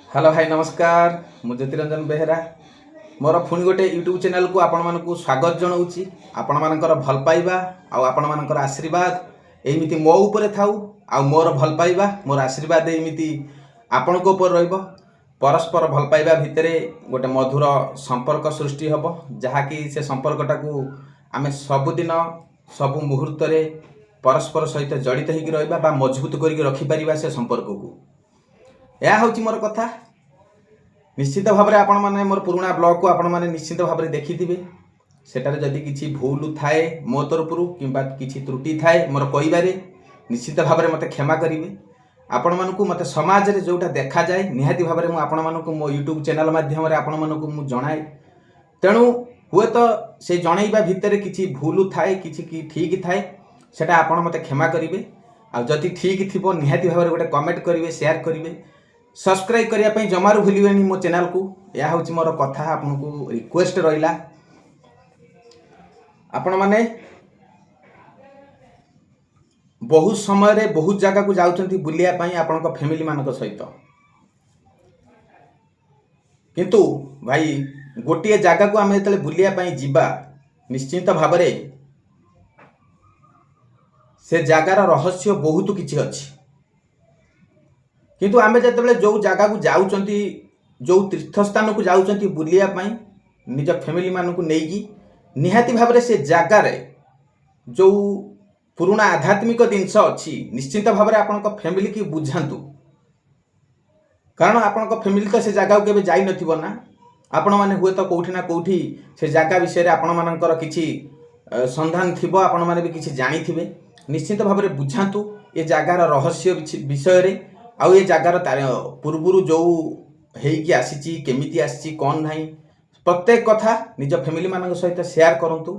Hello भाई नमस्कार। मु ज्योतिरंजन बेहेरा मोर पुणी गोटे यूट्यूब चैनल को आपण मानक स्वागत जनाऊँगी। आपण मानकर भल पाइबा आपण मानकर आशीर्वाद एमती मो उपरे थाउ आ मोर भल पाइबा मोर आशीर्वाद एमती आपण को ऊपर रहिबो। परस्पर भल पाइबा भितर गोटे मधुर संपर्क सृष्टि हम जहाँकि से संपर्कटा को आम सबुदिन सबु मुहूर्त परस्पर सहित जड़ित होकर रहिबा बा मजबूत करके रखिपार से संपर्क को यह हूँ मोर कथा। निश्चित भाव में आपण मैंने मोर पुराणा ब्लॉग को आपण मैंने निश्चित भाव में देखिथे। सेटारे जदि किसी भूल थाए मो तरफ किंबा किसी त्रुटि थाए मोर कहबारे निश्चित भाव में मत क्षमा करेंगे। आपण मानक मत समाज रे जोटा देखा जाए निहाती भाव में आपण मानक मो यूट्यूब चैनल माध्यम आपण मानक मु जणाए। तेणु हुए तो से जनइबा भितर किसी भूल थाए किसी ठीक थाए सेटा आपण मत क्षमा करेंगे। आ जदि ठीक थी निहाती भाव में गोटे कमेंट करेंगे शेयर करेंगे सब्सक्राइब करने जमारू भूलिबेनी मो चैनल को। यह हूँ मोर कथा आपन को रिक्वेस्ट रहिला। आपण माने बहुत समय रे बहुत जगह को जाउछंती बुलिया पई आपण को फैमिली मानक सहित, किंतु भाई गोटे जगह को आम जो बुलिया पई जिबा निश्चिंत भाव रे से जगार रहस्य बहुत किछि अछि। किंतु आमे जतबेले जो जगह को जाउचंती जो तीर्थ स्थान को जाउचंती बुलिया पई निज फैमिली मान को नेकी निहाती भाव रे से जगार जो पुराना आध्यात्मिक जिनस अच्छी निश्चिंत भाव में आपण फैमिली की बुझातु। कारण आपण फैमिली तो से जगह को जाई नथिबो ना। आपण माने हुए तो कोठी ना कोठी से जगह विषय रे आपण मानकर किछि संधान थिबो आपण माने भी किछि जानी थिबे। निश्चिंत भाव में बुझातु ए जगार रहस्य विषय रे आउ ये जगार पूर्वर जो हेकी आसी केमिति आसी कौन ना प्रत्येक कथा निज फैमिली मान सहित शेयर करूँ।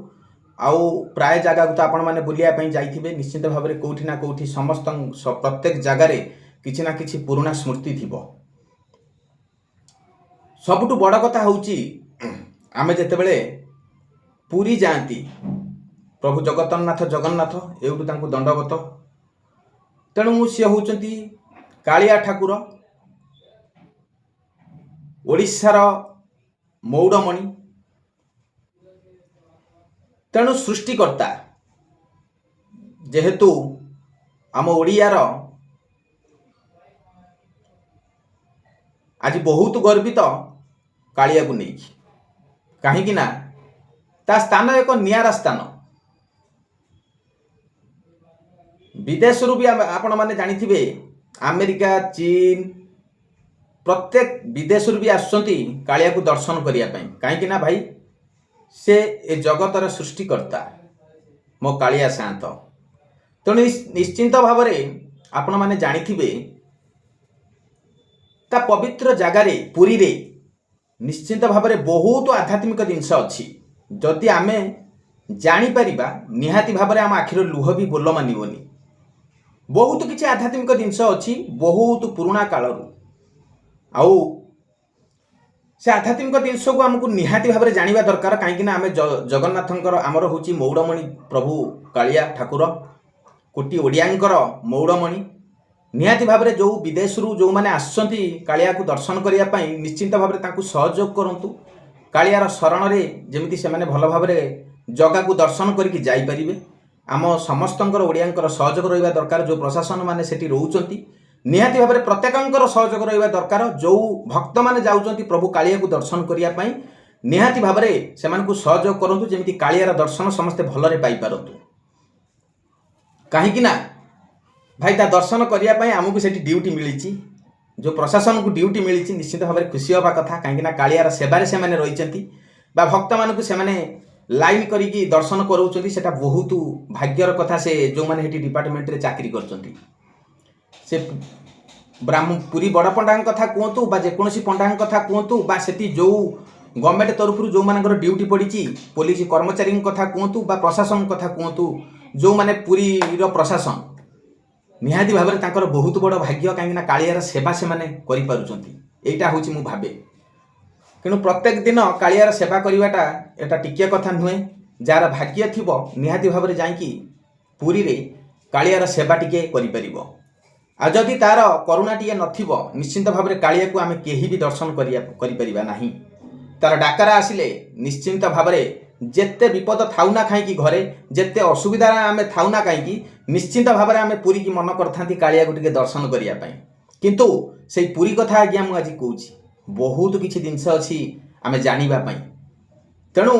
आउ प्राय जगह को तो आपण मैंने बुलाया जाइए निश्चित भाव में कौटी ना कौटी समस्त प्रत्येक जगार किसी ना किसी पुराना स्मृति थी। सबुठु बड़ कथा हूँ आमे जेतेबेले पुरी जाती प्रभु जगन्नाथ जगन्नाथ एवं तांको दंडवत। तेणु सी होती कालिया ठाकुर ओडिशार मौड़मणि। तेणु सृष्टिकर्ता जेहेतु आम ओडियार आज बहुत गर्वित कालिया को नहीं कहीं ना ता स्थान एक नियारा स्थान। विदेश भी आपण माने जानिथिबे अमेरिका चीन प्रत्येक विदेश भी आसुचंती कालिया को दर्शन करिया पई कहीं ना भाई से ए जगतर सृष्टिकर्ता मो कालिया शांत। तेणु निश्चिंत भाव में आपण माने जानिथिबे ता पवित्र जगार पुरी रे निश्चिंत भाव में बहुत आध्यात्मिक जिनस अच्छी। जदि आमे जानी परिबा निहाती भाव में आम आखिर लुह भी बोल मानिबनी। बहुत किसी आध्यात्मिक जिनस अच्छी बहुत पुराणा कालरू आउ से आध्यात्मिक जिनस को आमको निहाती भाव में जाना दरकार। कहीं आम जगन्नाथंकर आमर हूँ मौड़मणि प्रभु कालिया ठाकुर कोटी ओडियांकर मौड़मणि। निहाती भाव में जो विदेश जो मैंने आसुचंती कालिया को दर्शन करने निश्चिंत भाव में सहयोग करंतु। कालियार शरण में जमी से भल भाव जगह को दर्शन करके जाइपारे आम समस्तंकर ओडियांकर सहयोग रहा दरकार। जो प्रशासन माने सेठी रोचंती निहाती भाव में प्रत्येकंकर सहयोग रहा दरकार। जो भक्त माने जाउचंती प्रभु कालिया को दर्शन करने निहाती भाव में से सहयोग करंतु जेमिति कालियार दर्शन समस्ते भलरे पाई पारंतु। कहीं ना भाई ता दर्शन करने आमको सेठी ड्यूटी मिली जो प्रशासन को ड्यूटी मिली निश्चित भाव में खुशी हवा कथा। कहीं कालियार सेवारे से माने रहिचंती बा भक्त मानकु से माने लाइन करिकी दर्शन कराउछंती सेटा बहुत भाग्यर कथा। से जो माने हेटी डिपार्टमेंट रे चाकरी करछंती से ब्राह्मण पुरी बड़ पंडा कथा कहतु बा जेकोसी पंडा कथा कहतु बा सेठी जो गवर्नमेंट तरफ जो मानकर ड्यूटी पड़ी पुलिस कर्मचारी कथा कहतु बा प्रशासन कथा कहतु जो माने पुरी रो प्रशासन निहाती भाव में तांकर बहुत बड़ भाग्य। कहीं कालियार सेवा से माने करि पारुछंती एटा होची मु भाबे। तेणु प्रत्येक दिन कालियार सेवा करवाटा एटा टिकिया कथा नुहे। जार भाग्य थिबो निहाती भाव में जाइकी पुरी रे कालियार सेवा टिके करि परिबो। आ जदि तार करुणा टिए नथिबो निश्चिंत भाव में कालिया को आम केही भी दर्शन करिया नाही। तार डाकरा आसिले निश्चिंत भाव में जेते विपद थाउ ना कहीं घरे जेते असुविधा आम थाउ ना कहीं निश्चिंत भाव में आम पुरी की मन करथांती कालिया को टिके दर्शन करिया पई। किंतु से पुरी कथा आज्ञा मु आज कहूँ बहुत किछि जिनस अछि आम जानिबा पई। तेणु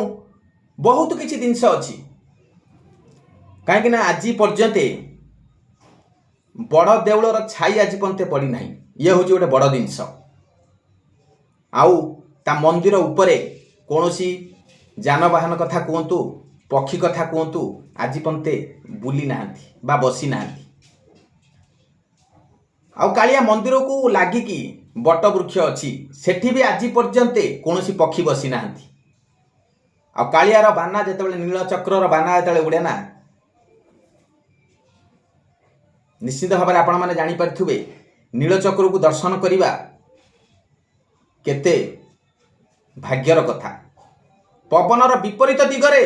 बहुत किछि जिनस अछि कहीं आज पर्यंत बड़ देउलर छाई आज पर्यंत पड़ी नाही। ये हूँ गोटे बड़ जिनस। आउ ता मंदिर उपरे कौनसी जानवाहन कथा कहतु पक्षी कथा कहतु आज पर्यंत बुली नाहांती बा बसी नाहांती। आउ कालिया मंदिर को लागिकी बट वृक्ष अच्छी सेठी भी आज पर्यंत कौनसी पक्षी बसी नाहांती। आउ कालियार बाना जेतेबेले नीलचक्रर बाना जेतेबेले उड़े ना निश्चित भाव में आपण मैंने जानीपे नीलचक्र को दर्शन करने केते भाग्यर कथा। पवनर विपरीत दिगरे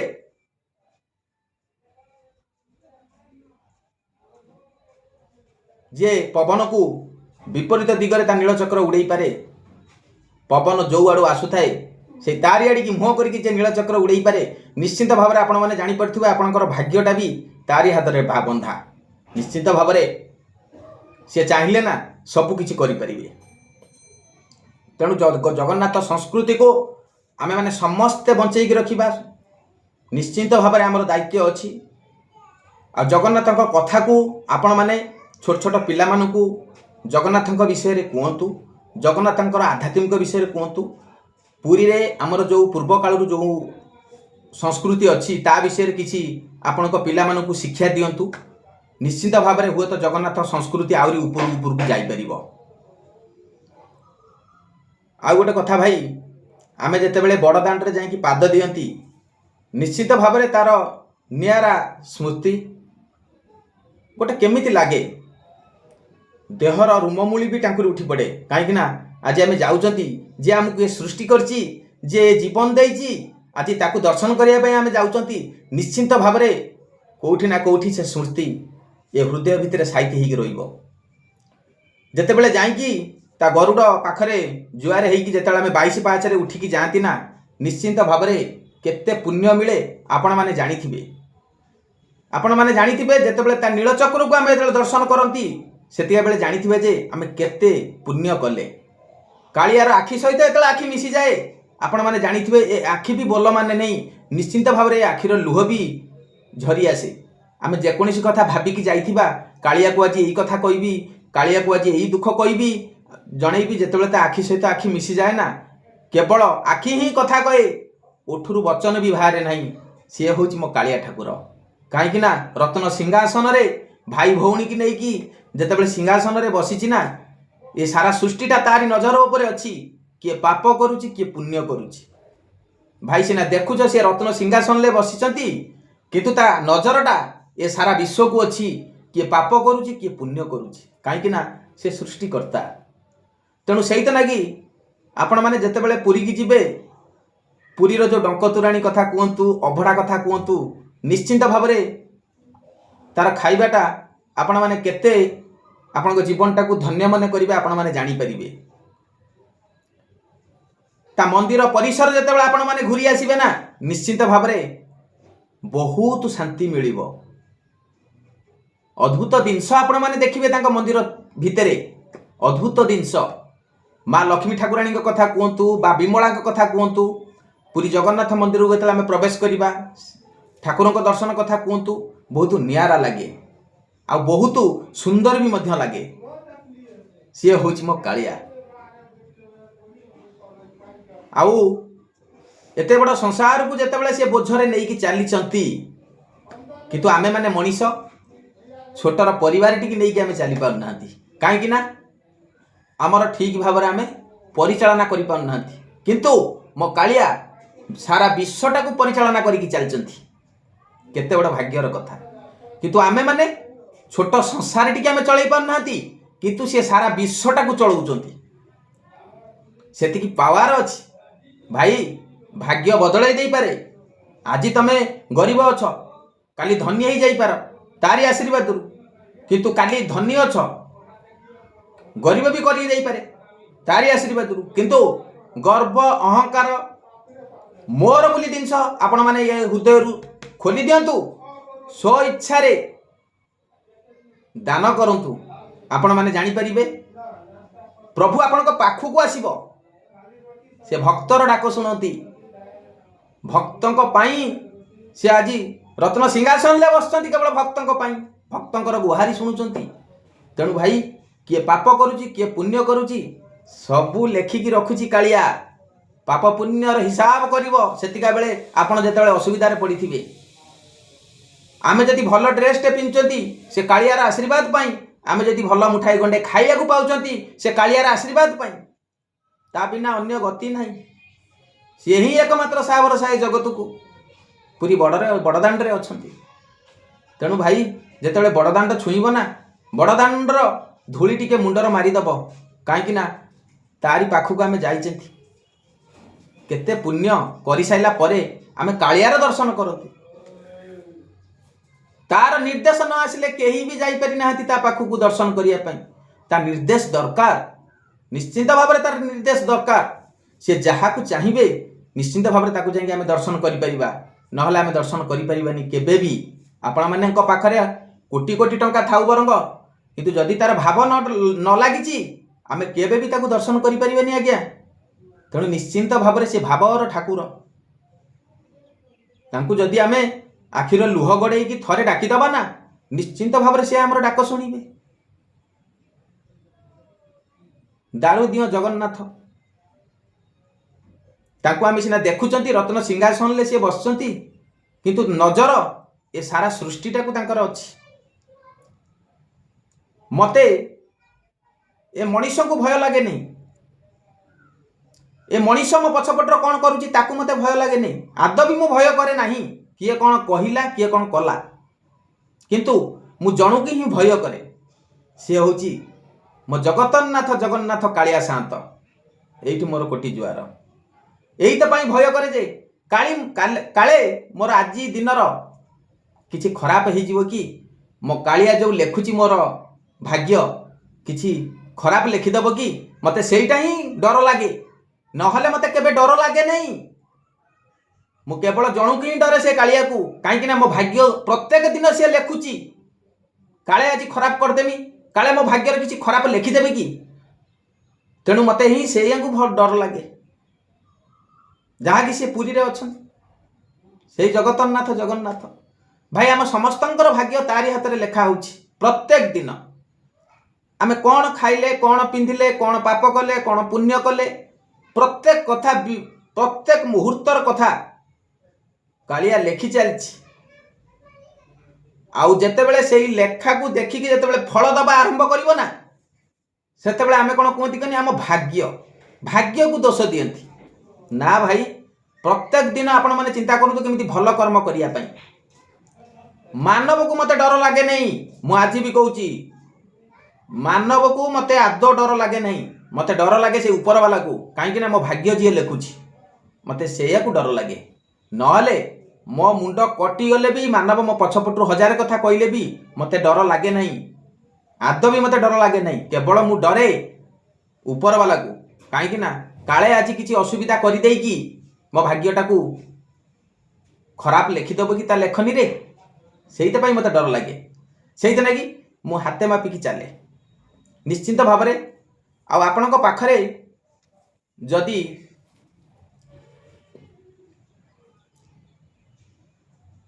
जे पवन को विपरीत दिगरे ता नीलचक्र उड़े पारे। पवन जो आड़ू आसुए से तारी आड़ी की मुह करके नीलचक्र उड़े पारे निश्चित भाव में आपण मैंने जानीपे आपणकर भाग्यटा भी तारी हाथ में बंधा। निश्चित भाव में सी चाहिए ना सबकि करें। तेणु जगन्नाथ संस्कृति को आमे माने समस्ते बंचेक रखा निश्चित भाव में आमर दायित्व अच्छी। आ जगन्नाथ कथा को आपण मैंने छोट छोट पिला मानू जगन्नाथ विषय रे कहतु जगन्नाथ आध्यात्मिक विषय कहतु पुरी रे आमर जो पूर्व काल जो संस्कृति अच्छी ता विषय किसी आपण पिला मानू शिक्षा दिंतु। निश्चित भाव में हुए तो जगन्नाथ संस्कृति आहरी ऊपर ऊपर को जापर। आउ गोटे कथा भाई आमे जेतेबेले बड़ दांड रे जाइकी पाद दियंती निश्चित भाव में तार नियारा स्मृति गोटे केमिति लागे देहर रुममूली भी टांकुरी उठी पड़े। कहीं आज आम जाऊँगी जे आमको ये सृष्टि करची जे जीवन देची आज ताकू दर्शन करने आम जाऊँगी निश्चिंत भाव में कौटी ना कौटी से स्मृति ये हृदय भितर साइति होगी रहिबो। जेतेबेले जाइकी ता गरुड़ पाखरे जुआर होइकी जेतेबेले आमे 22 पाहाचरे उठिकी जाती ना निश्चिंत भाव में केते पुण्य मिले आपण माने जानिथिबे। आपण माने जानिथिबे जेतेबेले ता नीलचक्र को आमे दर्शन करंती सेतिया बेले जानिथिबे जे आमे केते पुण्य कले। कालियार आखि सहित जेतेबेले आखि मिसी जाए आपण माने जानिथिबे ए आखि भी बोल माने नहीं निश्चिंत भाव में आखिर लुह भी झरी आसे। आमे जेकोसी कथा भाबिकी जाइथिबा कालिया को आज यही कथा कहबी कालिया को आज यही दुख कहबी जनईबी जेतेबेले आखि सहित आखि मिसी जाए ना केवल आखि ही कथा कहे ओठुरु वचन भी बाहर नहीं। सी हूँ मो कालिया ठाकुर कहीं रत्न सिंहासन रे भाई भौणी की नहीं जेतेबेले सिंहासन रे बसीची ना ये सारा सृष्टिटा तारी नजर उपरे अच्छी किए पाप करुची किए पुण्य करुची। भाई सीना देखुच सी रत्न सिंहासन ले बसीचंती किंतु ता नजरटा ये सारा विश्व को अच्छी किए पाप करुची किए पुण्य करुची कहीं से सृष्टिकर्ता। तेणु से लगी आपण मैंने जितेबाला पुरी की जीवे पुरीर जो डंक तोराणी कथा कहतु अभड़ा कथा कहतु निश्चिंत भाव में तार खाइबाटा आपण मैंने केते आपण जीवनटा को धन्य मन करेंगे आपण मैंने जानीपर। ता मंदिर परिसर जितेबाला आपण मैंने घूरी आसबे ना निश्चिंत भाव में बहुत शांति मिल अद्भुत जिनस आपण मैंने देखिए मंदिर भितर अद्भुत जिनस माँ लक्ष्मी ठाकुराणी कथा कहतु बा विमला कथा कहतु पुरी जगन्नाथ मंदिर को आम प्रवेश करवा ठाकुर दर्शन कथा कहतु बहुत नियारा लगे आ बहुत सुंदर भी मध्य लगे। सी हूँ मो कालिया आउ एते बड़ संसार को जितेबाला सी बोझरे नहीं चली किंतु आमे माने मनीष छोटर परिवार टी नहीं आम चली पारना कहीं आमर ठीक भाव में आम परिचालना करि पारना किंतु मो कालिया सारा विश्वटा को परिचालना करिकी चलचंती केते बड़ भाग्यर कथा। किंतु आमे माने छोट संसार टी आम चलई पारना किंतु सी सारा विश्वटा को चलाउचंती सेतिकी पावर अछि भाई भाग्य बदलाई दे पारे। आज तमे गरीब अछ काली धनी हो जाइपार तारी आशीर्वाद किंतु काली धनी अछ गरीब भी कर पारे तारी आशीर्वाद। किंतु गर्व अहंकार मोर बोली जिनस आपण मैंने ये हृदय खोली दिंतु स्व इच्छा दान करंतु आपण मैंने जानीपारे प्रभु आपण पाखक आसब से भक्तर डाक शुणती भक्तों से आज रत्न सिंहासन ले बस केवल भक्तों भक्तर गुहारी शुणुंट। तेणु भाई किए पाप करुची किए पुण्य करुची सबू लेखिकी रखुची कालिया पाप पुण्यर हिसाब करिवो सेतिका बेले आपण जेतेबेले असुविधारे पड़िथिबे। आमे जदि भल ड्रेसटे पिंचंती से कालियार आशीर्वाद पाई आमे जदि भल मुठाई गंडे खाइया को पाउचंती से कालियार आशीर्वाद पाई ता बिना अन्य गति नहीं। सी ही एकमात्र सावर साई जगत को पूरी बड़दाण्ड अच्छा। तेणु भाई जेतेबेले बड़दाण्ड छुईब ना बड़दाण्डर धूली टिके मुंडर मारिदब कहीं तारी पाखक आमे जाइछंती केते पुण्य करि साइला परे आमे कालियार दर्शन करती तार निर्देश न आसिले केही भी जाई पारि नाहती ता पाखक दर्शन करिया पई ता निर्देश दरकार निश्चिंत भाव तार निर्देश दरकार। से जहा को चाहिए निश्चिंत भाव ताकू जाई आमे दर्शन करि परिबा नहले आमे दर्शन करि परिबानी केबे भी। आपण माने पाखरे कोटी कोटी टंका थाउ बरंग किंतु जदि तार भाव न लागिची आमे केबे भी ताकू दर्शन करि परिबानी आज्ञा। तेणु निश्चिंत भाव से भावर ठाकुर तांकू जदि आमे आखिर लुह गड़े कि थरे डाकिदबा ना निश्चिंत भाव से आमर डाक शुणिबे। दारु दियो जगन्नाथ तांकू आमे सिना देखुचंती रत्न सिंहासन ले से बसचंती किंतु नजर ए सारा सृष्टिटा को तांकर अछि। मते ए मनीष को भय लगे नहीं ए मनीष मो पछपटर कौन करुची ताकू मते भय लगे नहीं आद भी मु भय करे नहीं किए कौन कहिला किए कौन कला किंतु मु जणु की ही भय करे सी होची मो जगतनाथ जगन्नाथ कालिया शांत एठी मोर कोटी जुआर एही त पई भय करे जे काले मोर आजी दिनर किछि खराब हे जीवो कि मो कालिया जो लेखुची मोर भाग्य किछि खराब लिखिदेव कि मते सेटा ही डर लगे नहले मते केबे डर लगे नहीं। मु केवल जणु कि डरे से कालिया को कहीं मो भाग्य प्रत्येक दिन से लेखुची काले आज खराब करदेमी काले मो भाग्य किसी खराब लिखिदेवी कि तेणु मते ही से बहुत डर लगे जहाँ कि सी पुरी रे अच्छा से जगतनाथ जगन्नाथ भाई आम समस्तंकर भाग्य तारी हाथ में लेखा हो प्रत्येक दिन आमे कौन खाइले कौन पिंधिले कौन पाप कले कौन पुण्य कले प्रत्येक कथा प्रत्येक मुहूर्तर कथा कालिया लेखि चलछि। आउ जेतेबेले सेही लेखा को देखिकी जेतेबेले फल दबा आरंभ करिवो ना सेतेबेले आमे कोन कहती कनी आम भाग्य को दोष दियंती ना भाई। प्रत्येक दिन आपण माने चिंता करंतु केमिति भल कर्म करिया पई मानव को मते डर लागे नहीं। मु आज भी कहूची मानव को मते आदो डर लागे नहीं मते डर लागे से ऊपर वाला को कहीं मो भाग्य जी लिखुची मते सेया को डर लगे नहले मो मुंड कटि गले भी मानव मो पछपटू हजार कथा कहले भी मते डर लागे नहीं आदो भी मते डर लागे नहीं केवल मु डरे ऊपर वाला को कहीं काले आज किसी असुविधा कर दे कि मो भाग्यटा को खराब लिखिदेव कि ता लेखनी रे से मते डर लगे से लगी मु हाथे मापिकी चले निश्चिंत भाव में। आपण पाखरे जदि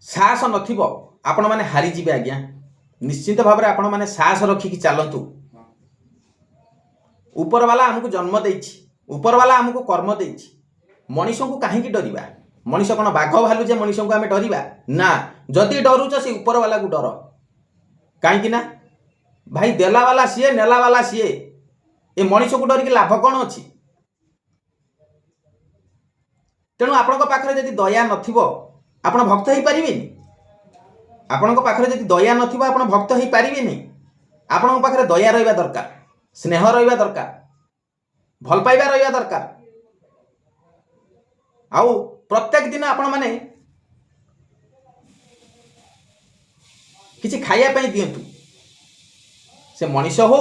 साहस नथिबो आपण माने हारी जिबे आज्ञा। निश्चिंत भाव में आपण माने साहस रखिकी चलतु। ऊपर वाला हमको जन्म देछि ऊपर वाला हमको कर्म देछि मनीष को कहीं डरिबा मनीष कौन बाघ भालू जे मनीष को आम डरिबा ना जदि डरुच से ऊपर वाला को डर कहीं भाई देला वाला सीए नेला वाला सीए ए मनीष को डरिक लाभ कौन अच्छी। तेणु आपण पाखरे जदि दया नथिबो आपण भक्त हो पारिबेनी आपण पाखरे जदि दया नथिबो आपण भक्त हो पारिबेनी। आपण पाखरे दया रहिबा दरकार स्नेह रहिबा दरकार भल पाइबा रहिबा दरकार। आउ प्रत्येक दिन आपण माने किछि खाइया पई दियंतु से मनीष हो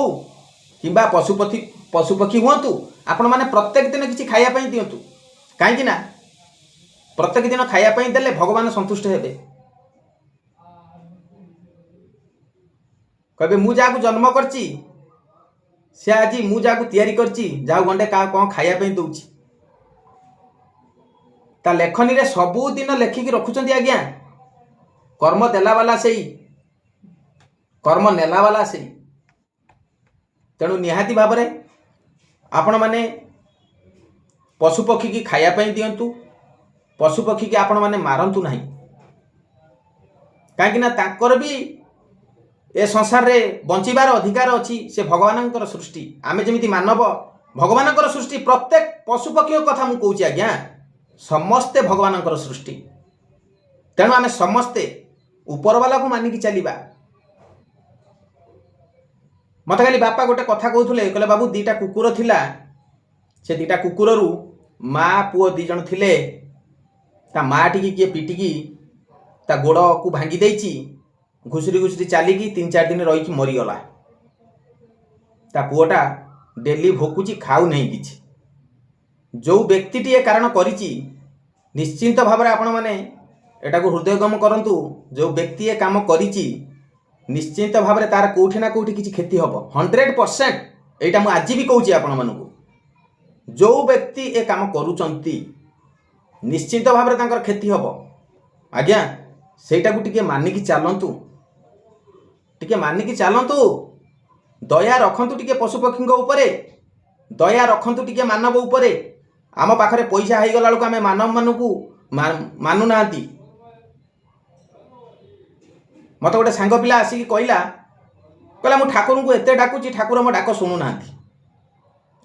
किंबा पशुपक्षी हुअतु आपण मैंने प्रत्येक दिन किसी खायापाई दिंतु कहीं ना प्रत्येक दिन खायापाई देले भगवान संतुष्ट हेबे कहे मु जहाँ जन्म करची से आज मु जहाँ तैयारी करची जहाँ गंडे क्या कौन खायापाई दौची ता लेखनी रे सबुदिन लेखिकी रखुचंती आज्ञा कर्म देला वाला से कर्म नेला वाला से तेणु निहाती भाव में आपण मैंने पशुपक्षी की खायापाई दिंतु पशुपक्षी की आपण मैंने मारंतु नहीं कहीं ताकर भी ए संसार रे बंचिबार अधिकार अच्छी से भगवान सृष्टि आमे जेमिति मानव भगवान सृष्टि प्रत्येक पशुपक्षी कथा मुझे कहूँ आज्ञा समस्ते भगवान सृष्टि तेणु आमे समस्ते ऊपर वाला को मानिकी चलिबा मत खाली बापा गोटे कथा कहते कहले बाबू दीटा कुकुर थिला से दीटा कुकुर रु माँ पुओ दी जन थिले ता माँ टी किए पिटिकी ता गोड़ को भांगी देची घुसरी घुसरी चलिकी 3-4 दिन रही मरीगला ता पुओटा डेली भोकुची खाऊ नहीं किछि जो व्यक्ति ये कारण करिछि निश्चिंत भाव में आपण मैंने एटा को हृदयगम करंतु जो व्यक्ति ये काम करिछि निश्चिंत भाव में तार कौटी ना कौटी किसी क्षति हम 100% यहाँ मुझे आज भी कहूँ आपण मानू जो व्यक्ति ए काम करुचंती निश्चिंत भाव में तांकर क्षति हम आज्ञा सेटा को टिके मानिकी चलतु टिके मानिकी चलतु दया रखंतु टिके पशुपक्षी उपरे दया रखंतु टिके मानव उपरे आम पाखरे पैसा हो गला बेलू आम मानव मानू मानु नांती मत गोटे सांग पिला आसिक कहला मु ठाकुर को एत डाकुची ठाकुर मो डाक शुणु ना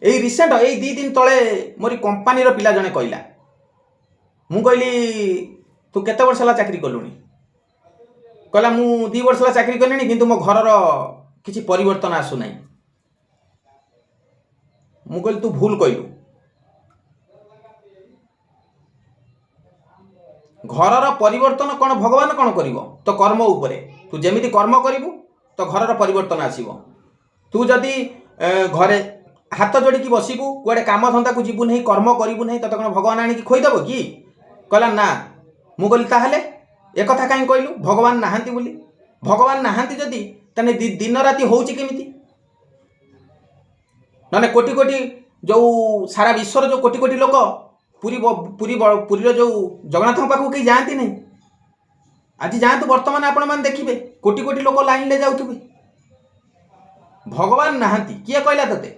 यही रिसेंट यही 2 दिन तले मोरी कंपानी पिला जने कहला मु कहली तू केते वर्ष है चाकरी कलुनी कहला मु 2 वर्ष है चाकरी कलिनी किंतु मो घरर किसी परिवर्तन आसुना मु कहली तू भूल कहलु घरर परिवर्तन कौन भगवान कौन करिवो तो कर्म उपरे तू जेमिति कर्म करिवु तो घरर परिवर्तन आसीबो तू जदि घरे हाथ जोड़िकी बसिबु कुआडे काम धंदा को जीवु नहीं कर्म करिवु नहीं तो कौन भगवान आनिकी खोईदेव कि कहला ना मु कहली ताहले एक कथा कहीं कहलु भगवान नाहांती बोली भगवान नाहांती जदि तने दिन राति होउची केमिति माने कोटी कोटी जो सारा विश्वर जो कोटी कोटी लोक पुरी जो जगन्नाथ पाखु कहीं जाती नहीं आज जातु वर्तमान आपण मैंने देखिए कोटी कोटी लोक लाइन ले जाउथुबे भगवान नाहांती किए कहला तते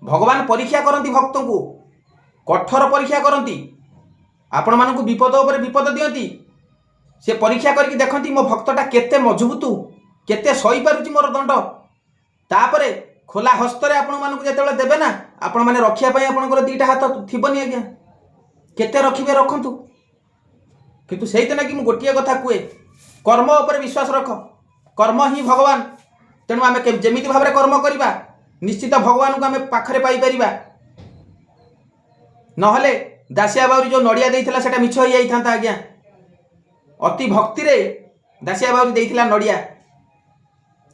भगवान परीक्षा करती भक्त को कठोर परीक्षा करती आपण मानक विपद उपर विपद दियंती से परीक्षा करके देखती मो भक्तटा केते मजबूत केते सही पारुची मोर दंड तापरे खोला हस्तरे आपण मानक जेतेबेले देबे ना आपण माने रखिया पई आपणकर 2टा हाथ थिबनी आज्ञा केते रखिबे रखंतु किंतु से कि मुझे गोटे कथा कहे कर्म उपर विश्वास रख कर्म ही भगवान तेणु आम जमी भाव में कर्म करवा निश्चित भगवान को आम पाखरे पाइपर नहले दासिया बाउरी जो नड़िया देइथिला सेटा मिछ हो जाइथा आज्ञा अति भक्ति रे दासिया बाउरी देइथिला नड़िया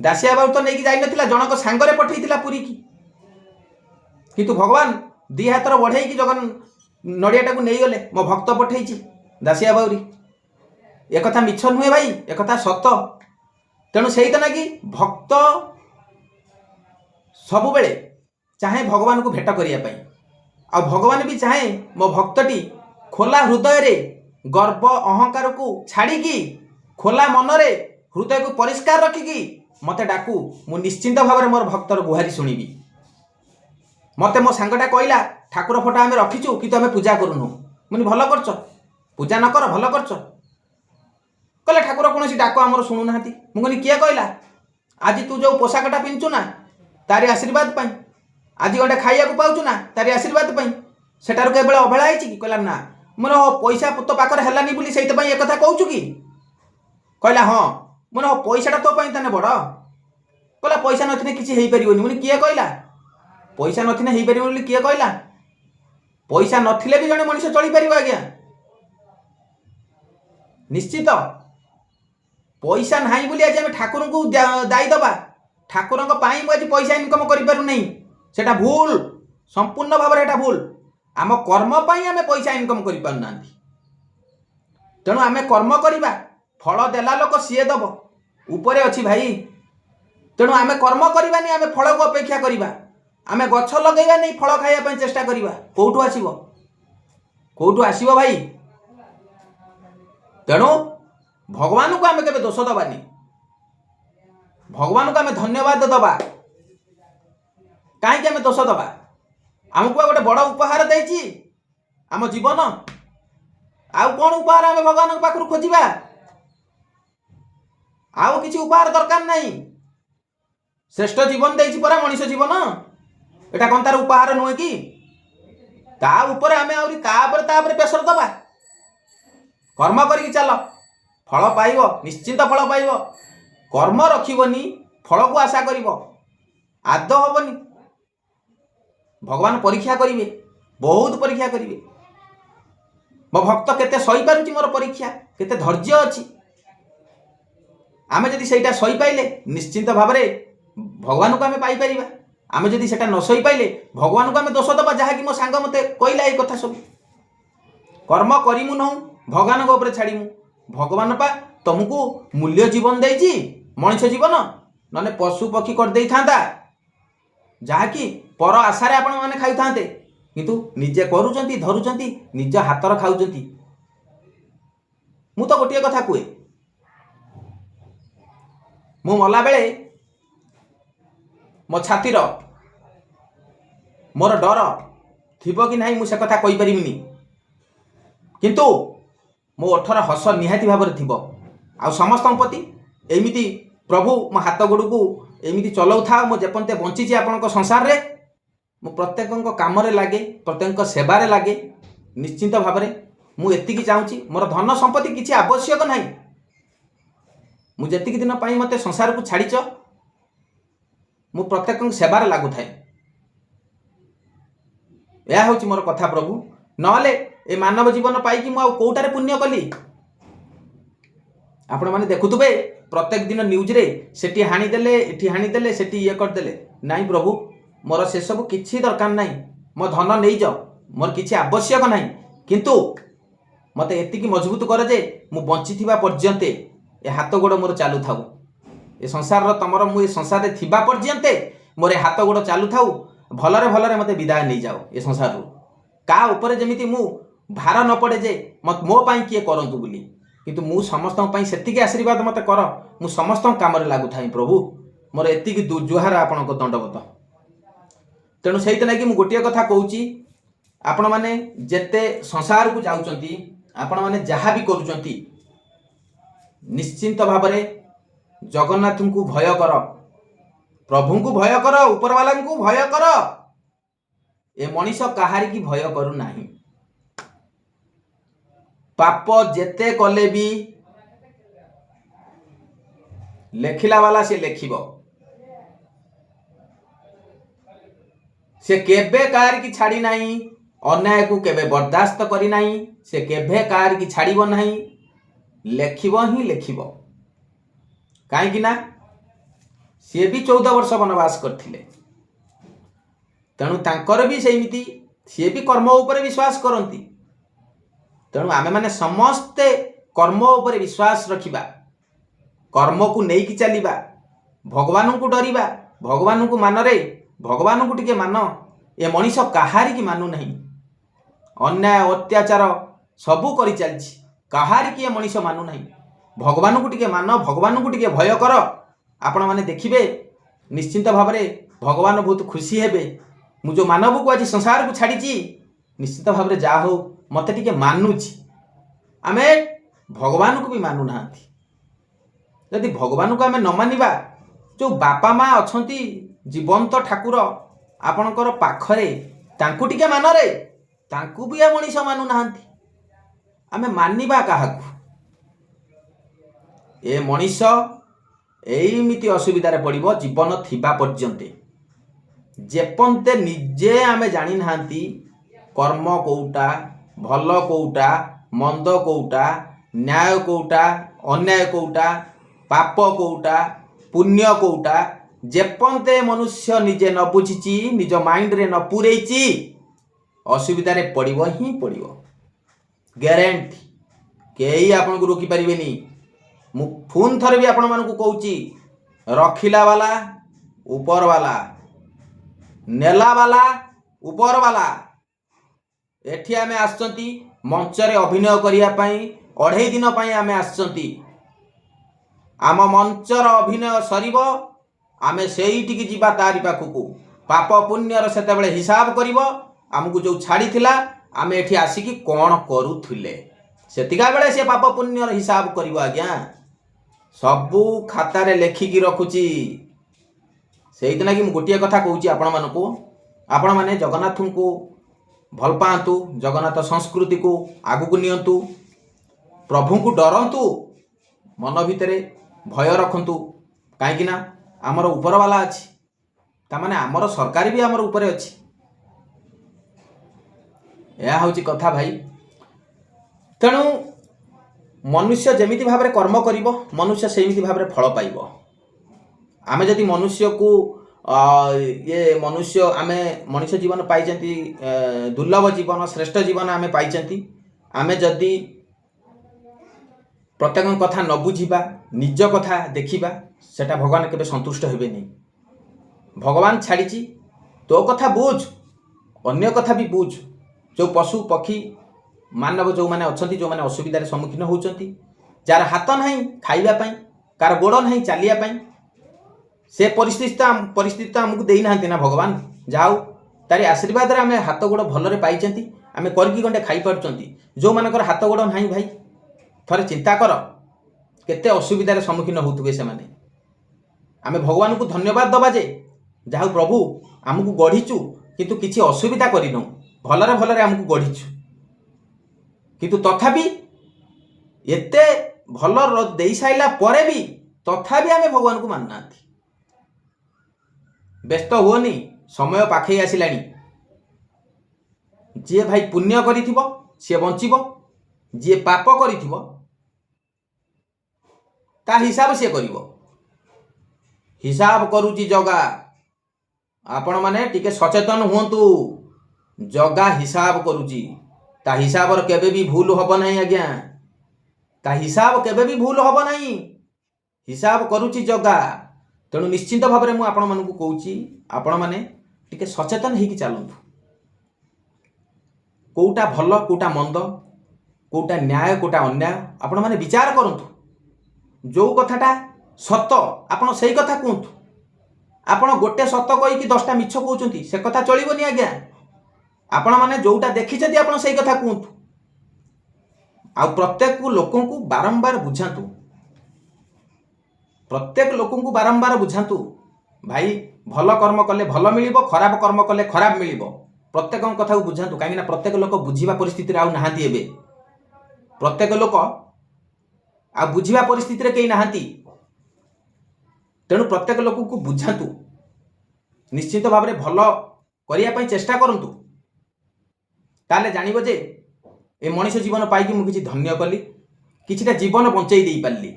दासिया बाबू तो नहीं जाई नथिला जनक सांगरे पठेइथिला पुरी की किंतु भगवान 2 हाथ बढ़े कि जगन नड़ियाटा को नहीं गले मो भक्त पठेइछि दासिया बाउरी एक कथा मिछ नुहे भाई एक कथा सत तेणु से ना कि भक्त सबु बेले चाहे भगवान को भेट करने आ भगवान भी चाहे मो भक्तटी खोला हृदय रे गर्व अहंकार को छाड़ी खोला मन रे हृदय को परिष्कार रखिकी मते डाकू मु निश्चिंत भाव में मोर भक्तर गुहारी शुणिबी मते मो सांगटा कहला ठाकुर फोटा आम रखीचु कि आम पूजा करूनु मुझे भल कर पूजा न कर भल कर कहले ठाकुर कौन डाक आमर शुणुना मुझे किए कहला आज तू जो पोशाकटा पिंधु ना तारी आशीर्वाद पाई आज गोटे खाइया पाचु ना तारी आशीर्वाद पाई सेटार के अवहेला है कि कहला ना मोर पैसा तो पाखर हेलानी बोली से एक कथा कहूँ कि कहला हाँ मोर पैसाटा तो ताने बड़ कहला पैसा नथिने किसी हो पार मुझे किए कहला पैसा नथिने हो पार बोली किए कहला पैसा नथिले भी जड़े मनुष्य चली पार आज्ञा निश्चित पैसा ना बोली आज आम ठाकुर को दायी दबा ଠାକୁରଙ୍କ ପାଇଁ ମୁଁ ଆଜି ପଇସା ଇନକମ୍ କରିପାରୁନାହିଁ, ସେଟା ଭୁଲ, ସମ୍ପୂର୍ଣ୍ଣ ଭାବରେ ଏଟା ଭୁଲ। ଆମ କର୍ମ ପାଇଁ ଆମେ ପଇସା ଇନକମ୍ କରିପାରୁନାହାନ୍ତି। ତେଣୁ ଆମେ କର୍ମ କରିବା, ଫଳ ଦେଲା ଲୋକ ସିଏ ଦବ, ଉପରେ ଅଛି ଭାଇ। ତେଣୁ ଆମେ କର୍ମ କରିବାନି, ଆମେ ଫଳକୁ ଅପେକ୍ଷା କରିବା। ଆମେ ଗଛ ଲଗେଇବାନି, ଫଳ ଖାଇବା ପାଇଁ ଚେଷ୍ଟା କରିବା। କୋଉଠୁ ଆସିବ? କୋଉଠୁ ଆସିବ ଭାଇ? ତେଣୁ ଭଗବାନଙ୍କୁ ଆମେ କେବେ ଦୋଷ ଦବାନି, ଭଗବାନଙ୍କୁ ଆମେ ଧନ୍ୟବାଦ ଦବା। କାହିଁକି ଆମେ ଦୋଷ ଦବା? ଆମକୁ ଗୋଟେ ବଡ଼ ଉପହାର ଦେଇଛି ଆମ ଜୀବନ। ଆଉ କ'ଣ ଉପହାର ଆମେ ଭଗବାନଙ୍କ ପାଖରୁ ଖୋଜିବା? ଆଉ କିଛି ଉପହାର ଦରକାର ନାହିଁ। ଶ୍ରେଷ୍ଠ ଜୀବନ ଦେଇଛି ପରା ମଣିଷ ଜୀବନ, ଏଟା କ'ଣ ତାର ଉପହାର ନୁହେଁ କି? ତା ଉପରେ ଆମେ ଆହୁରି ତାପରେ ପ୍ରେସର ଦବା। କର୍ମ କରିକି ଚାଲ, ଫଳ ପାଇବ, ନିଶ୍ଚିନ୍ତ ଫଳ ପାଇବ। କର୍ମ ରଖିବନି, ଫଳକୁ ଆଶା କରିବ, ଆଦୌ ହବନି। ଭଗବାନ ପରୀକ୍ଷା କରିବେ, ବହୁତ ପରୀକ୍ଷା କରିବେ। ମୋ ଭକ୍ତ କେତେ ସହିପାରୁଛି ମୋର ପରୀକ୍ଷା, କେତେ ଧୈର୍ଯ୍ୟ ଅଛି। ଆମେ ଯଦି ସେଇଟା ସହିପାଇଲେ ନିଶ୍ଚିନ୍ତ ଭାବରେ ଭଗବାନଙ୍କୁ ଆମେ ପାଇପାରିବା। ଆମେ ଯଦି ସେଟା ନ ସହିପାଇଲେ ଭଗବାନଙ୍କୁ ଆମେ ଦୋଷ ଦେବା, ଯାହାକି ମୋ ସାଙ୍ଗ ମୋତେ କହିଲା ଏଇ କଥା ସବୁ। କର୍ମ କରିମୁ ନହୁଁ, ଭଗବାନଙ୍କ ଉପରେ ଛାଡ଼ିମୁ। ଭଗବାନ ପା ତମକୁ ମୂଲ୍ୟ ଜୀବନ ଦେଇଛି, ମଣିଷ ଜୀବନ, ନହେଲେ ପଶୁ ପକ୍ଷୀ କରିଦେଇଥାନ୍ତା, ଯାହାକି ପର ଆଶାରେ ଆପଣମାନେ ଖାଇଥାନ୍ତେ। କିନ୍ତୁ ନିଜେ କରୁଛନ୍ତି, ଧରୁଛନ୍ତି, ନିଜ ହାତର ଖାଉଛନ୍ତି। ମୁଁ ତ ଗୋଟିଏ କଥା କୁହେ, ମୁଁ ମଲାବେଳେ ମୋ ଛାତିର ମୋର ଡର ଥିବ କି ନାହିଁ ମୁଁ ସେ କଥା କହିପାରିବିନି, କିନ୍ତୁ ମୋ ଓଠର ହସ ନିହାତି ଭାବରେ ଥିବ। ଆଉ ସମସ୍ତଙ୍କ ପ୍ରତି ଏମିତି ପ୍ରଭୁ ମୋ ହାତ ଗୋଡ଼କୁ ଏମିତି ଚଲାଉଥାଉ, ମୁଁ ଯେପର୍ଯ୍ୟନ୍ତ ବଞ୍ଚିଛି ଆପଣଙ୍କ ସଂସାରରେ, ମୁଁ ପ୍ରତ୍ୟେକଙ୍କ କାମରେ ଲାଗେ, ପ୍ରତ୍ୟେକଙ୍କ ସେବାରେ ଲାଗେ। ନିଶ୍ଚିନ୍ତ ଭାବରେ ମୁଁ ଏତିକି ଚାହୁଁଛି, ମୋର ଧନ ସମ୍ପତ୍ତି କିଛି ଆବଶ୍ୟକ ନାହିଁ। ମୁଁ ଯେତିକି ଦିନ ପାଇଁ ମୋତେ ସଂସାରକୁ ଛାଡ଼ିଛ, ମୁଁ ପ୍ରତ୍ୟେକଙ୍କ ସେବାରେ ଲାଗୁଥାଏ। ଏହା ହେଉଛି ମୋର କଥା ପ୍ରଭୁ। ନହେଲେ ଏ ମାନବ ଜୀବନ ପାଇକି ମୁଁ ଆଉ କୋଉଟାରେ ପୁଣ୍ୟ କଲି? ଆପଣମାନେ ଦେଖୁଥିବେ ପ୍ରତ୍ୟେକ ଦିନ ନ୍ୟୁଜ୍ରେ ସେଠି ହାଣିଦେଲେ, ଏଠି ହାଣିଦେଲେ, ସେଠି ଇଏ କରିଦେଲେ। ନାଇଁ ପ୍ରଭୁ, ମୋର ସେସବୁ କିଛି ଦରକାର ନାହିଁ। ମୋ ଧନ ନେଇଯାଅ, ମୋର କିଛି ଆବଶ୍ୟକ ନାହିଁ। କିନ୍ତୁ ମୋତେ ଏତିକି ମଜବୁତ କର ଯେ ମୁଁ ବଞ୍ଚିଥିବା ପର୍ଯ୍ୟନ୍ତେ ଏ ହାତ ଗୋଡ଼ ମୋର ଚାଲୁଥାଉ। ଏ ସଂସାରର ତମର ମୁଁ ଏ ସଂସାରରେ ଥିବା ପର୍ଯ୍ୟନ୍ତେ ମୋର ଏ ହାତ ଗୋଡ଼ ଚାଲୁଥାଉ। ଭଲରେ ଭଲରେ ମୋତେ ବିଦାୟ ନେଇଯାଅ ଏ ସଂସାରରୁ। କାହା ଉପରେ ଯେମିତି ମୁଁ ଭାର ନ ପଡ଼େ ଯେ ମୋ ପାଇଁ କିଏ କରନ୍ତୁ ବୋଲି, କିନ୍ତୁ ମୁଁ ସମସ୍ତଙ୍କ ପାଇଁ ସେତିକି ଆଶୀର୍ବାଦ ମୋତେ କର, ମୁଁ ସମସ୍ତଙ୍କ କାମରେ ଲାଗୁଥାଏ ପ୍ରଭୁ। ମୋର ଏତିକି ଜୁହାର ଆପଣଙ୍କ ଦଣ୍ଡବତ। ତେଣୁ ସେଇଥିଲାଗି ମୁଁ ଗୋଟିଏ କଥା କହୁଛି, ଆପଣମାନେ ଯେତେ ସଂସାରକୁ ଯାଉଛନ୍ତି, ଆପଣମାନେ ଯାହା ବି କରୁଛନ୍ତି, ନିଶ୍ଚିନ୍ତ ଭାବରେ ଜଗନ୍ନାଥଙ୍କୁ ଭୟ କର, ପ୍ରଭୁଙ୍କୁ ଭୟ କର, ଉପରବାଲାଙ୍କୁ ଭୟ କର। ଏ ମଣିଷ କାହାରିକି ଭୟ କରୁନାହିଁ। ପାପ ଯେତେ କଲେ ବି ଲେଖିଲା ବାଲା ସେ ଲେଖିବ। ସେ କେବେ କାହାରିକି ଛାଡ଼ି ନାହିଁ, ଅନ୍ୟାୟକୁ କେବେ ବରଦାସ୍ତ କରି ନାହିଁ, ସେ କେବେ କାହାରିକି ଛାଡ଼ିବ ନାହିଁ, ଲେଖିବ ହିଁ ଲେଖିବ। କାହିଁକି ନା ସିଏ ବି 14 ବର୍ଷ ବନବାସ କରିଥିଲେ। ତେଣୁ ତାଙ୍କର ବି ସେମିତି, ସିଏ ବି କର୍ମ ଉପରେ ବିଶ୍ୱାସ କରନ୍ତି। ତେଣୁ ଆମେମାନେ ସମସ୍ତେ କର୍ମ ଉପରେ ବିଶ୍ୱାସ ରଖିବା, କର୍ମକୁ ନେଇକି ଚାଲିବା, ଭଗବାନଙ୍କୁ ଡରିବା, ଭଗବାନଙ୍କୁ ମାନରେ, ଭଗବାନଙ୍କୁ ଟିକେ ମାନ। ଏ ମଣିଷ କାହାରିକି ମାନୁନାହିଁ, ଅନ୍ୟାୟ ଅତ୍ୟାଚାର ସବୁ କରି ଚାଲିଛି, କାହାରିକି ଏ ମଣିଷ ମାନୁନାହିଁ। ଭଗବାନଙ୍କୁ ଟିକେ ମାନ, ଭଗବାନଙ୍କୁ ଟିକେ ଭୟ କର। ଆପଣମାନେ ଦେଖିବେ ନିଶ୍ଚିନ୍ତ ଭାବରେ ଭଗବାନ ବହୁତ ଖୁସି ହେବେ। ମୁଁ ଯେଉଁ ମାନବକୁ ଆଜି ସଂସାରକୁ ଛାଡ଼ିଛି, ନିଶ୍ଚିତ ଭାବରେ ଯାହା ହଉ ମୋତେ ଟିକେ ମାନୁଛି। ଆମେ ଭଗବାନଙ୍କୁ ବି ମାନୁନାହାନ୍ତି। ଯଦି ଭଗବାନଙ୍କୁ ଆମେ ନ ମାନିବା, ଯେଉଁ ବାପା ମା ଅଛନ୍ତି ଜୀବନ୍ତ ଠାକୁର ଆପଣଙ୍କର ପାଖରେ, ତାଙ୍କୁ ଟିକେ ମାନରେ, ତାଙ୍କୁ ବି ଏ ମଣିଷ ମାନୁନାହାନ୍ତି। ଆମେ ମାନିବା କାହାକୁ? ଏ ମଣିଷ ଏଇମିତି ଅସୁବିଧାରେ ପଡ଼ିବ ଜୀବନ ଥିବା ପର୍ଯ୍ୟନ୍ତେ, ଯେପର୍ଯ୍ୟନ୍ତ ନିଜେ ଆମେ ଜାଣିନାହାନ୍ତି କର୍ମ କେଉଁଟା, ଭଲ କେଉଁଟା, ମନ୍ଦ କେଉଁଟା, ନ୍ୟାୟ କେଉଁଟା, ଅନ୍ୟାୟ କେଉଁଟା, ପାପ କେଉଁଟା, ପୁଣ୍ୟ କେଉଁଟା, जेपंते मनुष्य निजे न बुझी निज माइंड रे न पूरेची असुविधा पड़ो ही पड़ो ग्यारंटी कई आपन को रोकी पारिबेनी। मु पुन थरे भी आपण मानकु कहूची रखिला वाला ऊपर वाला नेला वाला ऊपर वाला। एठी आमे आसचंती मंच रे अभिनय करिया पई 2.5 दिन पई आमे आसचंती। आम मंचर अभिनय सरीबो आमे सेईटिकी जीवा तारी पाखकू पाप पुण्यर सेतेबेले हिसाब करिवो आमको जो छाड़ी थिला आमे एठी आसिकी कोन करूथिले सेतिका बेले से पाप पुण्यर हिसाब करिवो। आज्ञा सबू खातारे लेखिकी रखुची। सेइदिना कि मु गोटिए कथा कहूची आपण मानकू आपण माने जगन्नाथ को भल पातु जगन्नाथ संस्कृति को आगु को नियंतु प्रभु को डरंतु मन भितरे भय रखंतु कहीं ना आमर ऊपर वाला अच्छी तामाने आमर सरकार भी आमर ऊपर अच्छी। यह हूँ कथा भाई। तेणु मनुष्य जमिति भाव में कर्म करिवो मनुष्य सेमिति भाव में फल पाइबो। आमे जदि मनुष्य को ये मनुष्य आमे मनुष्य जीवन पाइचंती दुर्लभ जीवन श्रेष्ठ जीवन आमे पाइचंती। आमे जदि प्रत्येक कथा न बुझिबा निज कथा देखिबा सेटा भगवान केबे संतुष्ट हेबे नहीं। भगवान छाड़ीची तो कथा बुझ अन्य कथा भी बुझ। जो पशु पक्षी मानव जो माने अछंती जो माने असुविधार सम्मुखीन होउचंती जार हाथ नहीं खाइबा पई कार गोड़ नहीं चालिया पई से परिस्थिति आमको देई नाहंती ना भगवान। जाऊ तारी आशीर्वाद रे आमे हाथ गोड़ भलरे पाइचंती आमे करकी गंडे खाई पारचंती। जो मानकर हाथ गोड़ नहीं भाई थरे चिंता कर केते असुविधार सम्मुखीन होउतबे से माने। आमे भगवान को धन्यवाद दबा जे जाऊ प्रभु आमको गढ़ीचु किंतु किछि असुविधा करिनु भलरे भलरे आमको गढ़ीचु किंतु तथापि एते भल देई साइला परे भी तथापि आमे भगवान को माननाथि। व्यस्त हुओनी समय पाखे आसिलानी। जी भाई पुण्य करिथिबो सी बंचिबो जी पाप करिथिबो ता हिसाब सी करिवो। हिसाब करूची जगा आपण माने टिके सचेतन हुंतु। जगा हिसाब करूची ता हिसाब र केबे भी भूल होबो नहीं। आज्ञा ता हिसाब केबे भी भूल होबो नहीं। हिसाब करूची जगा। तेणु निश्चिंत भाव में मुझे आपण मानक कहूँ आपण मैंने टिके सचेतन होगी चलतु। कौटा भल कौटा मंद कौटा न्याय कौटा अन्याय आपण मैंने विचार करंतु। जो कथाटा सत आपण से कथा कहतु। आपण गोटे सत कहीकि 10टा मिछ कहउचंती से कथा चलिबोनी। आज्ञा आपण माने जोटा देखिछथि आपण से कथा कहतु। आ प्रत्येक लोकों को बारंबार बुझातु। प्रत्येक लोकों को बारंबार बुझातु भाई भल कर्म कले भल मिलिबो खराब कर्म कले खराब मिलिबो। प्रत्येक कथा को बुझातु कहीं प्रत्येक लोक बुझिबा परिस्थिति रे आउ नाहांती। एबे प्रत्येक लोक आ बुझिबा परिस्थिति रे केही नाहांती। तेणु प्रत्येक लोक को बुझातु निश्चित भाव में भल करिया पई चेष्टा करंतु। ताले जानिबो जे ए मनुष्य जीवन पाइकी मु किछि धन्य कली किछिटा जीवन बंचई देई पारली।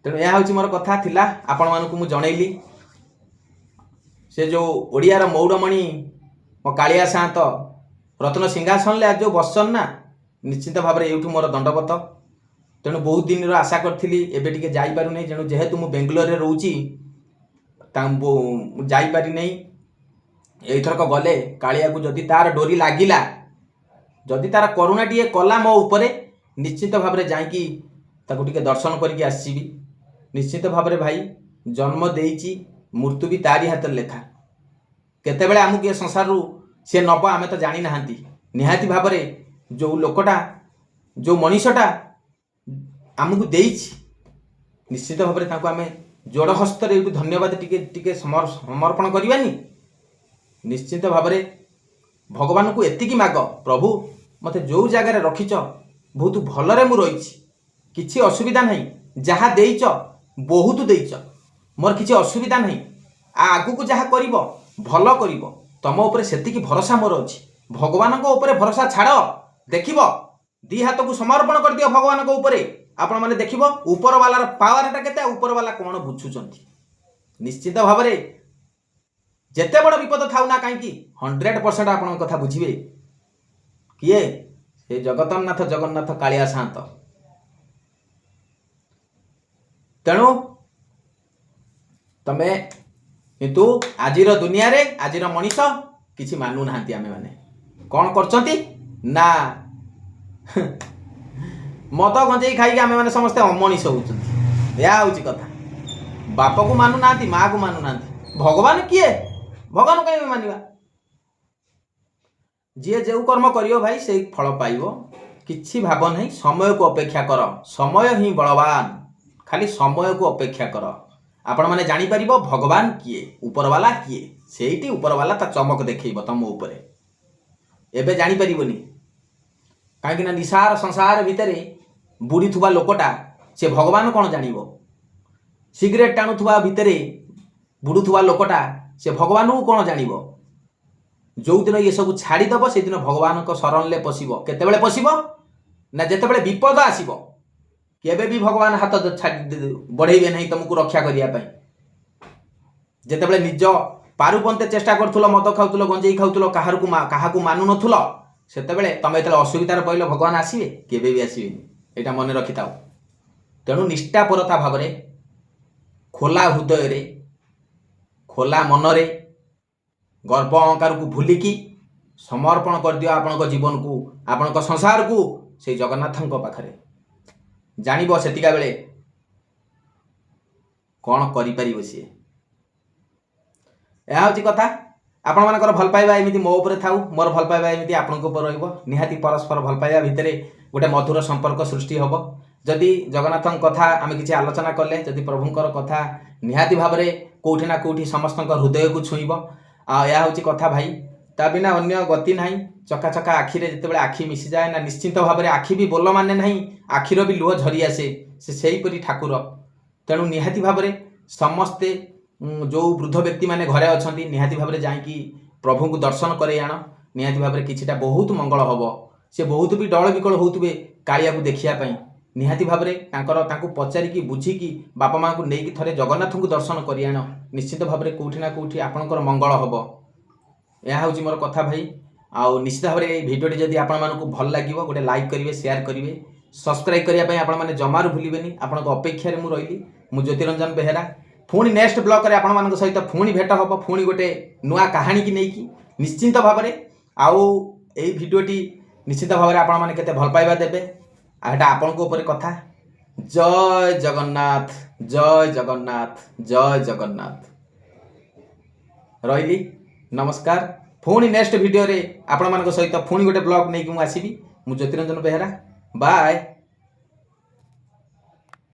तेणु यह हूँ मोर कथा थिला आपण मानकु मु जनैली। से जो ओडियार मौड़मणि मो कालिया सात रत्न सिंहासन ले आज जो बसन ना निश्चित भाव में यूठू मोर दंडवत। तेणु बहुत दिन आशा करी एबे टिके जाई पारु नै। जेणु जेहेतु मु बेंगलोर रे रहूची जाई पारि नै। एथरक गले कालिया को जदि तार डोरी लागिला जदि तार करुणा टिए कला मो उपरे निश्चित भाव में जाईकी ताकू टिके दर्शन करके आसीबी। निश्चित भाव में भाई जन्म देइची मृत्यु भी तारी हाथ लेखा। केतेबेले आमको ये संसार रू से नब आमे तो जानी नाहांती। निहाती भाव में जो लोकटा जो मनीषटा आमको देइची निश्चित भाव में ताको आमे जोड़ हस्त रे धन्यवाद टिके टिके समर्पण करवानी। निश्चित भाव में भगवान को एतिकी माग प्रभु मते जो जगार रखिच बहुत भलरे मु रही किसी असुविधा नहीं। जहाँ देइच बहुत देइच मोर किसी असुविधा नहीं। आगु को जहाँ करिवो भल करिवो तम उपरे सेतिकी भरोसा मोर अछि। भगवान को उपरे भरोसा छाड़ देखिवो दी हाथ को समर्पण कर दियो भगवान को उपरे आपण माने देखिबो ऊपर वालार पावरटा केते ऊपर वाला कोन बुझुचंती। निश्चित भाव में जेते बड़ विपद थाउ ना कहीं 100% आपण कथा बुझिबे किए से जगतनाथ जगन्नाथ कालिया शांत। तेणु तमे किंतु आजिर दुनिया रे आजिर मनीष किछि मानु नाहंती। आमे माने कौन करछंती ना मद गंजेई खाई आमे माने समस्ते अमनीष होउछंती। या होउची कथा बाप को मानु नाहंती माँ को मानु नाहंती। भगवान किए भगवान कहीं मानिबा जी जो कर्म करियो भाई से फल पाइबो किछि भाव नहीं। समय को अपेक्षा कर समय ही बलवान खाली समय को अपेक्षा कर आपण माने जानी परिबो भगवान किए ऊपरवाला किए सेठी ऊपरवाला ता चमक देखैबो तम ऊपरे एबे जानी परिबोनी काहे ना निसार संसार भितरे बुड़ी थुबा लोकटा से भगवान कौन जानिबो। सिगरेट टाणुथुवा भितरे बुड़ुथुवा लोकटा से भगवान को कौन जानिबो। जो दिन ये सब छाड़ीदेव से दिन भगवान को शरण ले पशिबो केतेबेले पशिबो ना जेतेबेले विपद आसीबो केबे भी भगवान हाथ बढ़ेबे नहीं तुमको रक्षा करिया पई। जेतेबेले निज पारुपंते चेष्टा करथुलो मद खाउथुलो गंजेई खाउथुलो काहाकू मानु नथुलो सेतेबेले तमे एतले असुविधार पइलो भगवान आसीबे केबे भी आसीबेनी। एटा मन रखिताओ। तेणु निष्ठापरता भाव में खोला हृदय रे खोला मन रे गर्व अहंकार को भूलिकी समर्पण कर दियो आपण जीवन को आपण संसार को से जगन्नाथ पाखरे जानिबो सेतिका बेले कौन करिपारिबो सी। यह हूँ कथा आपण मानकर भल पाइबा एमिति मो ऊपर थाउ मोर भल पाइबा एमिति आपनक ऊपर रहिबो। निहाती परस्पर भल पाइबा भितरे गोटे मधुर संपर्क सृष्टि होबो। जदि जगन्नाथन कथा आमे किछि आलोचना कले जदि प्रभुंकर कथा निहाती भाव में कोठी ना कोठी समस्तक हृदय को छुईबो। या हूँ कथा भाई ता बिना अन्य गति नहीं। चका चका आखिरे जितेबाला आखि मिसी जाए ना निश्चिंत भाव में आखि भी बोल माने नहीं आखिर भी लुह झरी आसे से परी ठाकुर। तेणु निहाती भाव में समस्ते जो वृद्ध व्यक्ति माने घरे अच्छी निहाती भाव में जाकि प्रभु को दर्शन करे आण निहाती भाव में किछिटा बहुत मंगल हम। से बहुत भी डल विकल होउतबे कालिया को देखिया निहाती भाव में तांको पचारिकी बुझिकी बापा माँ को लेकिन थरे जगन्नाथ को दर्शन करि आण निश्चित भाव में कोठी ना कोठी आपणकर मंगल हम। यह हूँ मोर कथा भाई। आउ निश्चित भाव में भिडियोटी जदि आपण मानकु भल लागिवो गोटे लाइक करिवे शेयर करिवे सब्सक्राइब करिया पई आपण माने जमारू भूलिबेनी। आपणक अपेक्षा रे मु रहिली मु ज्योतिरंजन बेहेरा। पुणी नेक्स्ट ब्लॉग रे आपण मानक सहित पुणी भेट हबो पुणी गोटे नुआ कहानी की नेकी निश्चित भाव में। आउ एई भिडियोटी निश्चित भाव में आपण माने केते भल पाइबा देबे आटा आपणक ऊपर कथा। जय जगन्नाथ जय जगन्नाथ जय जगन्नाथ रहिली नमस्कार। पुणी नेक्स्ट भिडियो रे आपण मानक सहित पुणी गोटे ब्लॉग नहीं कि आसीबी। मु ज्योतिरंजन बेहेरा बाय।